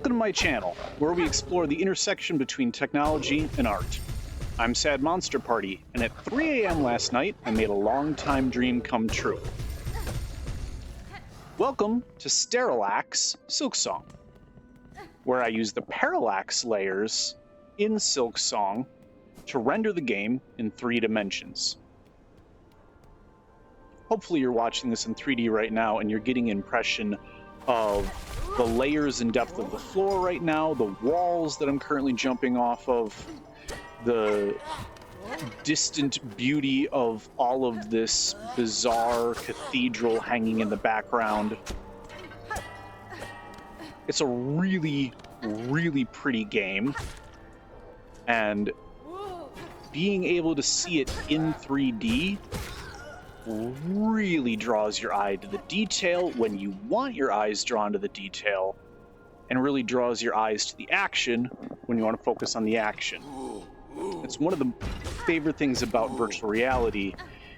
Welcome to my channel, where we explore the intersection between technology and art. I'm Sad Monster Party, and at 3 a.m. last night, I made a long-time dream come true. Welcome to Sterallax SilkSong, where I use the parallax layers in SilkSong to render the game in 3 dimensions. Hopefully you're watching this in 3D right now and you're getting an impression of the layers and depth of the floor right now, the walls that I'm currently jumping off of, the distant beauty of all of this bizarre cathedral hanging in the background. It's a really, really pretty game, and being able to see it in 3D really draws your eye to the detail when you want your eyes drawn to the detail, and really draws your eyes to the action when you want to focus on the action. It's one of the favorite things about virtual reality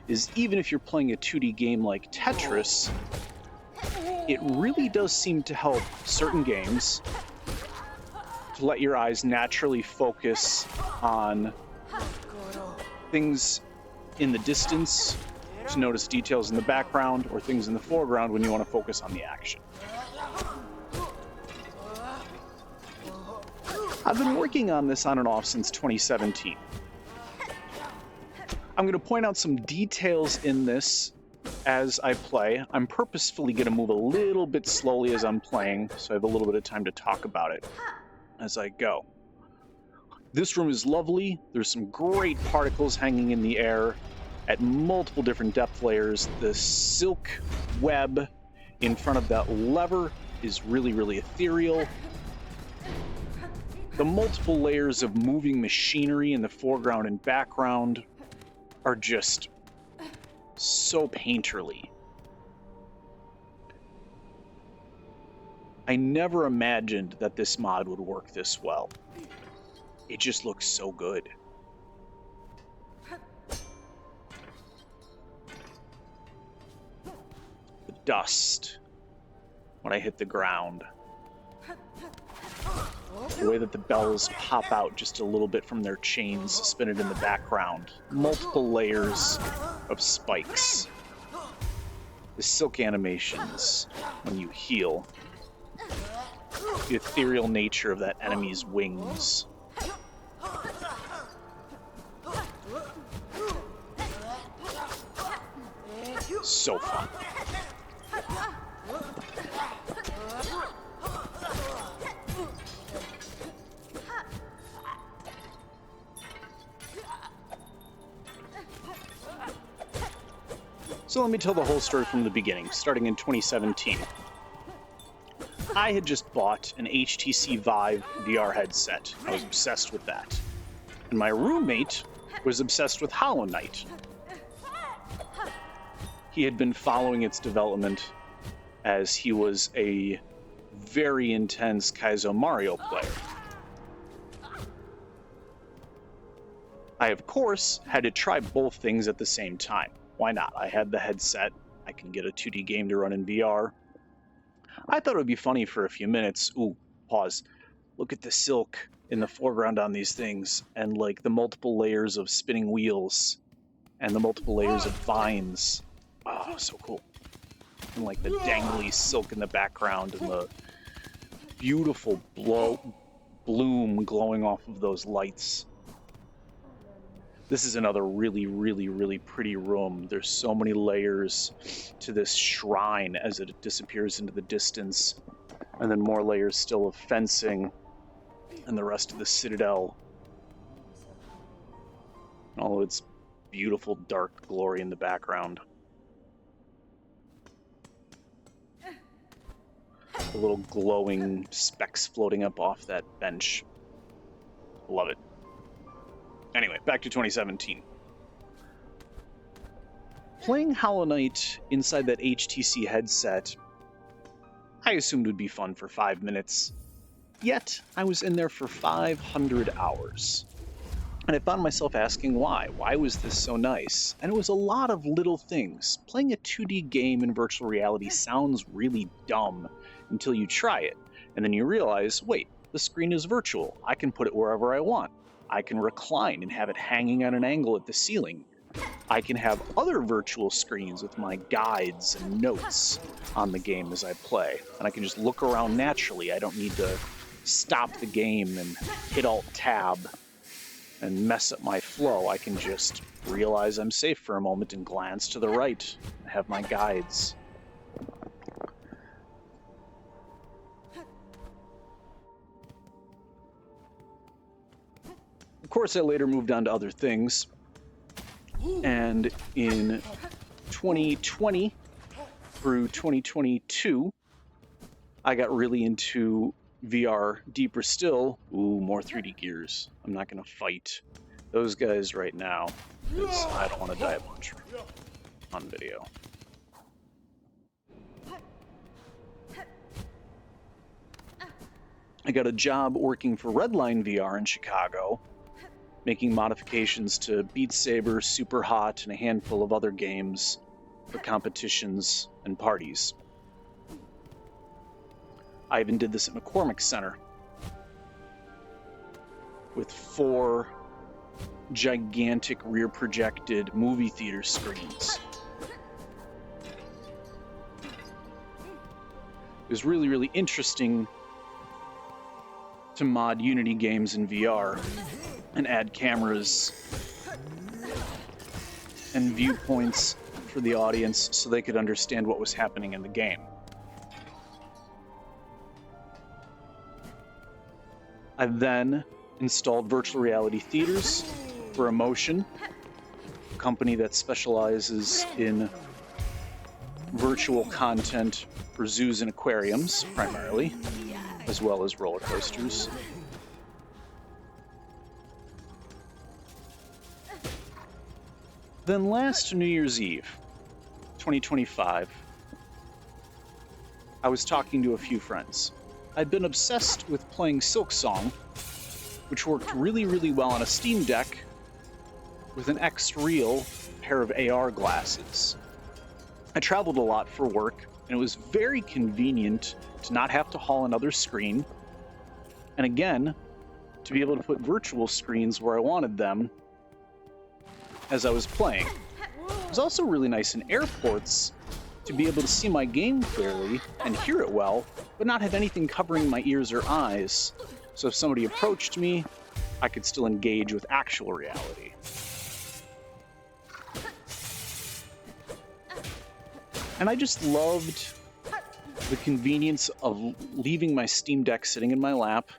is even if you're playing a 2D game like Tetris, it really does seem to help certain games to let your eyes naturally focus on things in the distance, to notice details in the background, or things in the foreground when you want to focus on the action. I've been working on this on and off since 2017. I'm going to point out some details in this as I play. I'm purposefully going to move a little bit slowly as I'm playing, so I have a little bit of time to talk about it as I go. This room is lovely. There's some great particles hanging in the air at multiple different depth layers. The silk web in front of that lever is really, really ethereal. The multiple layers of moving machinery in the foreground and background are just so painterly. I never imagined that this mod would work this well. It just looks so good. The dust when I hit the ground. The way that the bells pop out just a little bit from their chains suspended in the background. Multiple layers of spikes. The silk animations when you heal. The ethereal nature of that enemy's wings. So fun. So let me tell the whole story from the beginning, starting in 2017. I had just bought an HTC Vive VR headset. I was obsessed with that. And my roommate was obsessed with Hollow Knight. He had been following its development as he was a very intense Kaizo Mario player. I, of course, had to try both things at the same time. Why not? I had the headset. I can get a 2D game to run in VR. I thought it would be funny for a few minutes. Ooh, pause. Look at the silk in the foreground on these things, and like the multiple layers of spinning wheels, and the multiple layers of vines. Oh, so cool. And like the dangly silk in the background, and the beautiful bloom glowing off of those lights. This is another really, really, really pretty room. There's so many layers to this shrine as it disappears into the distance. And then more layers still of fencing and the rest of the citadel. All of its beautiful dark glory in the background. The little glowing specks floating up off that bench. Love it. Anyway, back to 2017. Playing Hollow Knight inside that HTC headset, I assumed would be fun for 5 minutes. Yet, I was in there for 500 hours. And I found myself asking why. Why was this so nice? And it was a lot of little things. Playing a 2D game in virtual reality sounds really dumb until you try it. And then you realize, wait, the screen is virtual. I can put it wherever I want. I can recline and have it hanging at an angle at the ceiling. I can have other virtual screens with my guides and notes on the game as I play. And I can just look around naturally. I don't need to stop the game and hit Alt-Tab and mess up my flow. I can just realize I'm safe for a moment and glance to the right and have my guides. Of course, I later moved on to other things, and in 2020 through 2022, I got really into VR deeper still. Ooh, more 3D gears. I'm not going to fight those guys right now, because I don't want to die a bunch on video. I got a job working for Redline VR in Chicago, making modifications to Beat Saber, Super Hot, and a handful of other games for competitions and parties. I even did this at McCormick Center with 4 gigantic rear-projected movie theater screens. It was really, really interesting to mod Unity games in VR and add cameras and viewpoints for the audience so they could understand what was happening in the game. I then installed virtual reality theaters for Emotion, a company that specializes in virtual content for zoos and aquariums, primarily, as well as roller coasters. Then last New Year's Eve, 2025, I was talking to a few friends. I'd been obsessed with playing SilkSong, which worked really, really well on a Steam Deck with an xReal pair of AR glasses. I traveled a lot for work, and it was very convenient to not have to haul another screen, and again, to be able to put virtual screens where I wanted them as I was playing. It was also really nice in airports to be able to see my game clearly and hear it well, but not have anything covering my ears or eyes. So if somebody approached me, I could still engage with actual reality. And I just loved the convenience of leaving my Steam Deck sitting in my lap,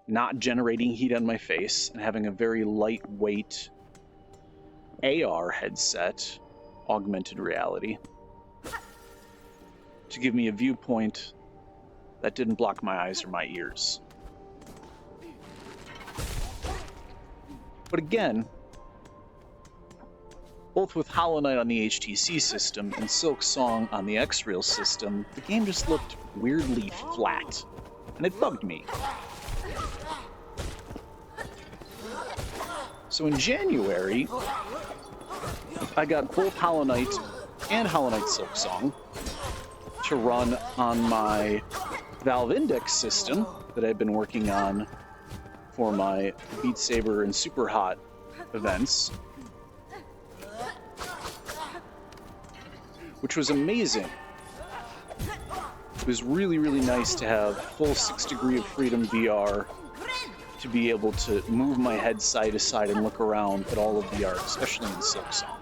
not generating heat on my face, and having a very lightweight AR headset, Augmented Reality, to give me a viewpoint that didn't block my eyes or my ears. But again, both with Hollow Knight on the HTC system and SilkSong on the xReal system, the game just looked weirdly flat, and it bugged me. So in January, I got both Hollow Knight and Hollow Knight SilkSong to run on my Valve Index system that I've been working on for my Beat Saber and Super Hot events, which was amazing. It was really, really nice to have full 6 degree of freedom VR, to be able to move my head side to side and look around at all of the art, especially in SilkSong.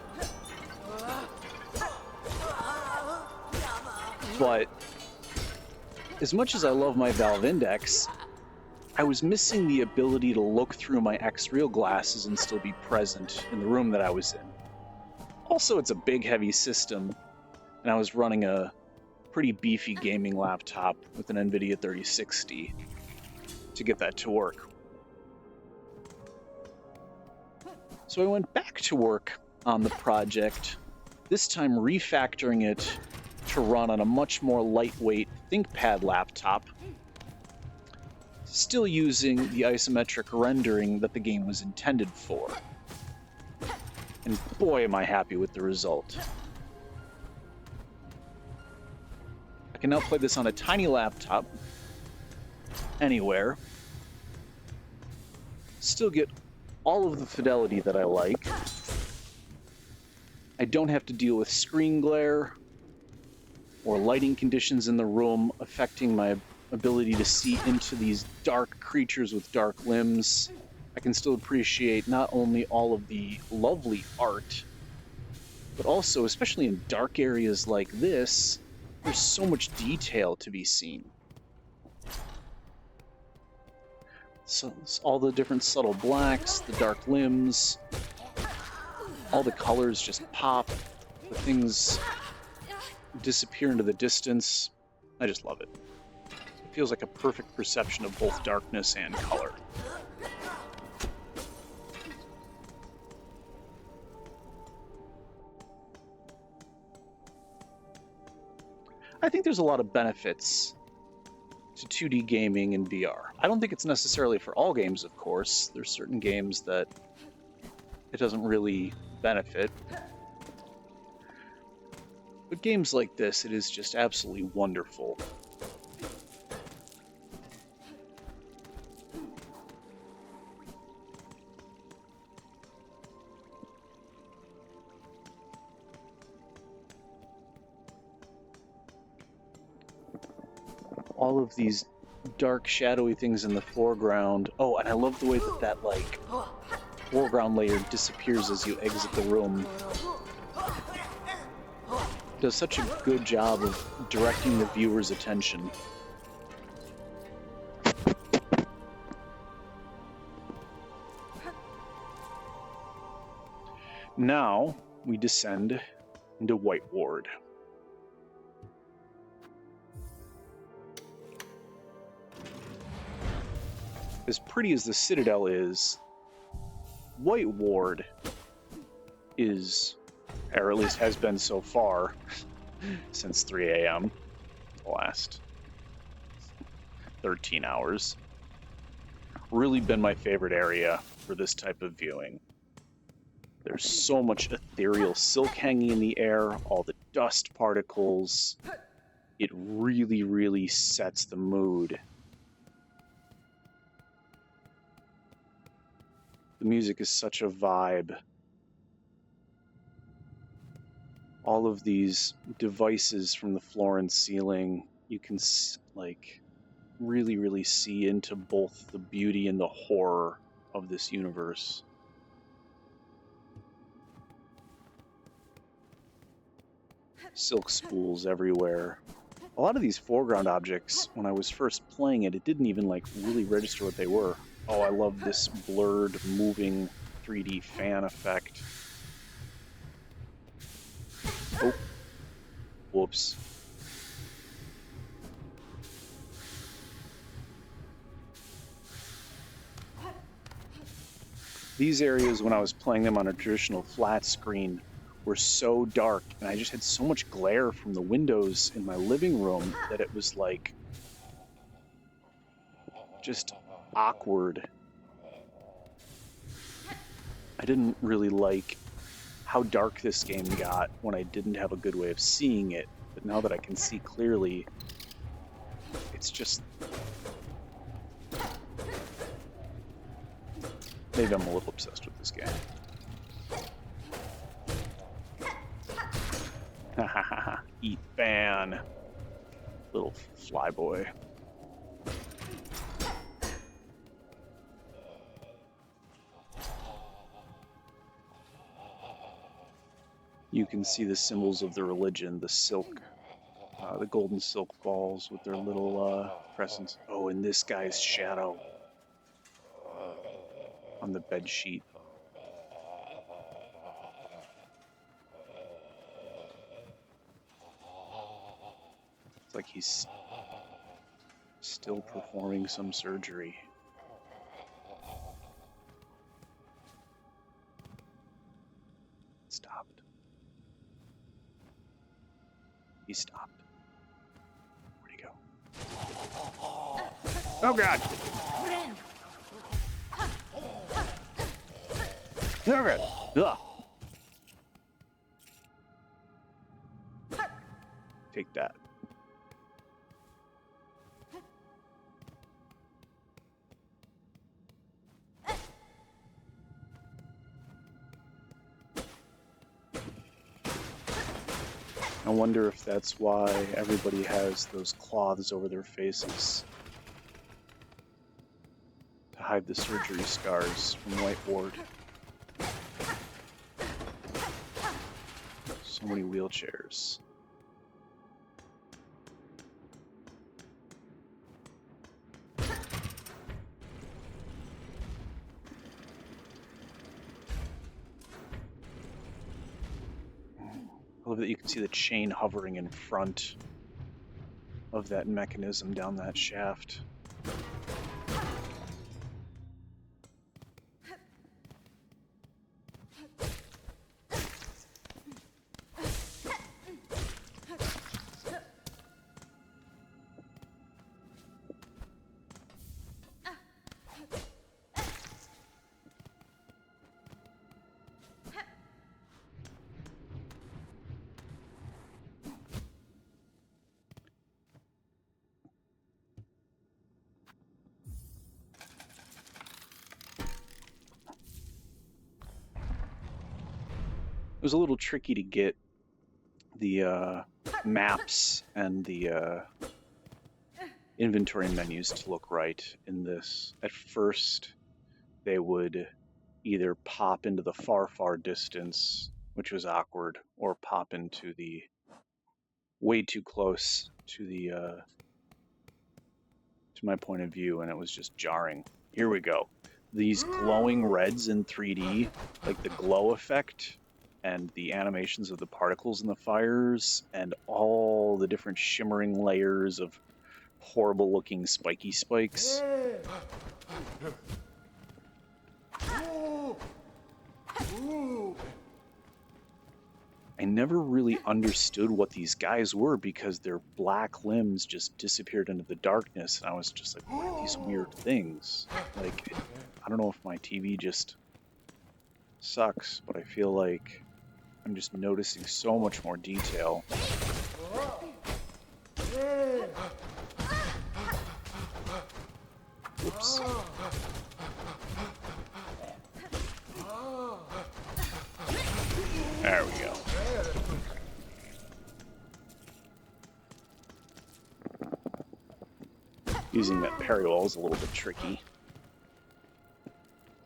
But as much as I love my Valve Index, I was missing the ability to look through my xReal glasses and still be present in the room that I was in. Also, it's a big, heavy system, and I was running a pretty beefy gaming laptop with an NVIDIA 3060 to get that to work. So I went back to work on the project, this time refactoring it to run on a much more lightweight ThinkPad laptop, still using the isometric rendering that the game was intended for. And boy, am I happy with the result. I can now play this on a tiny laptop anywhere. Still get all of the fidelity that I like. I don't have to deal with screen glare or lighting conditions in the room affecting my ability to see into these dark creatures with dark limbs. I can still appreciate not only all of the lovely art, but also, especially in dark areas like this, there's so much detail to be seen. So all the different subtle blacks, the dark limbs, all the colors just pop. The things disappear into the distance. I just love it. It feels like a perfect perception of both darkness and color. I think there's a lot of benefits to 2D gaming in VR. I don't think it's necessarily for all games, of course. There's certain games that it doesn't really benefit. But games like this, it is just absolutely wonderful. All of these dark, shadowy things in the foreground. Oh, and I love the way that like, foreground layer disappears as you exit the room. Does such a good job of directing the viewer's attention. Now we descend into White Ward. As pretty as the Citadel is, White Ward is, or at least has been so far, since 3 a.m. the last 13 hours. Really been my favorite area for this type of viewing. There's so much ethereal silk hanging in the air, all the dust particles. It really, really sets the mood. The music is such a vibe. All of these devices from the floor and ceiling, you can like really, really see into both the beauty and the horror of this universe. Silk spools everywhere. A lot of these foreground objects, when I was first playing it, it didn't even like really register what they were. Oh, I love this blurred, moving 3D fan effect. Oh, whoops. These areas, when I was playing them on a traditional flat screen, were so dark, and I just had so much glare from the windows in my living room that it was like just awkward. I didn't really like how dark this game got when I didn't have a good way of seeing it, but now that I can see clearly, it's just... Maybe I'm a little obsessed with this game. Hahaha, eat fan. Little flyboy. You can see the symbols of the religion, the silk, the golden silk balls with their little crescents. Oh, and this guy's shadow on the bed sheet. It's like he's still performing some surgery. Stopped. He stopped. Where'd he go? Oh God! Oh God! Ugh. Take that. I wonder if that's why everybody has those cloths over their faces to hide the surgery scars from White Ward. So many wheelchairs. I love that you can see the chain hovering in front of that mechanism down that shaft. It was a little tricky to get the maps and the inventory menus to look right in this. At first, they would either pop into the far, far distance, which was awkward, or pop into the way too close to the to my point of view, and it was just jarring. Here we go. These glowing reds in 3D, like the glow effect, and the animations of the particles in the fires, and all the different shimmering layers of horrible looking spiky spikes. I never really understood what these guys were because their black limbs just disappeared into the darkness, and I was just like, what are these weird things? Like, I don't know if my TV just sucks, but I feel like I'm just noticing so much more detail. Oops. There we go. Using that parry wall is a little bit tricky.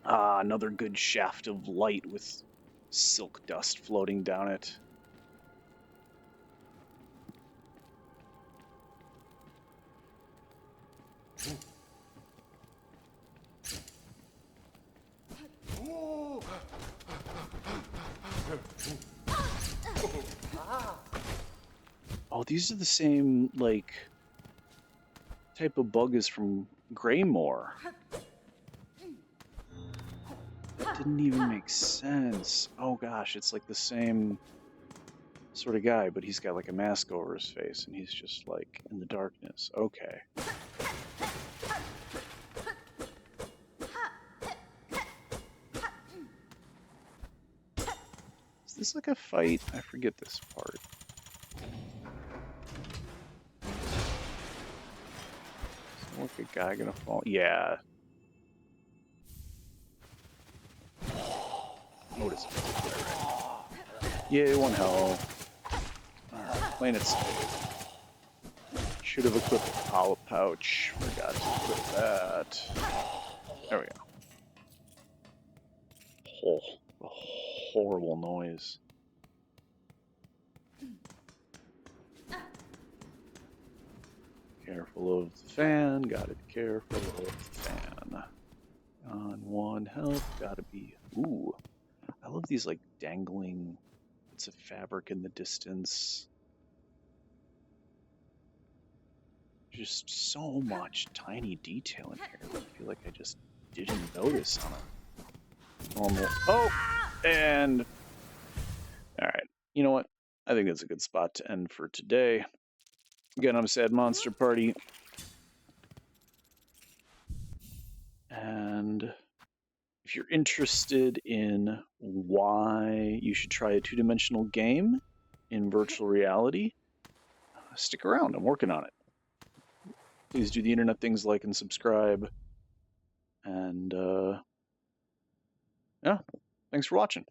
Ah, another good shaft of light with silk dust floating down it. Oh, these are the same, like, type of bug as from Greymore. That didn't even make sense. Oh gosh, it's like the same sort of guy, but he's got like a mask over his face and he's just like in the darkness. Okay. Is this like a fight? I forget this part. Is like a guy gonna fall? Yeah. What is it? Yay, 1 health. Alright, playing it safe. Should have equipped the power pouch. Forgot to equip that. There we go. Oh, a horrible noise. Careful of the fan, gotta be careful of the fan. On 1 health, gotta be... Ooh, I love these like dangling bits of fabric in the distance. Just so much tiny detail in here. I feel like I just didn't notice on a normal... Oh! And... Alright, you know what? I think that's a good spot to end for today. Again, I'm Sad Monster Party. And if you're interested in why you should try a two-dimensional game in virtual reality, stick around. I'm working on it. Please do the internet things, like and subscribe. And, yeah, thanks for watching.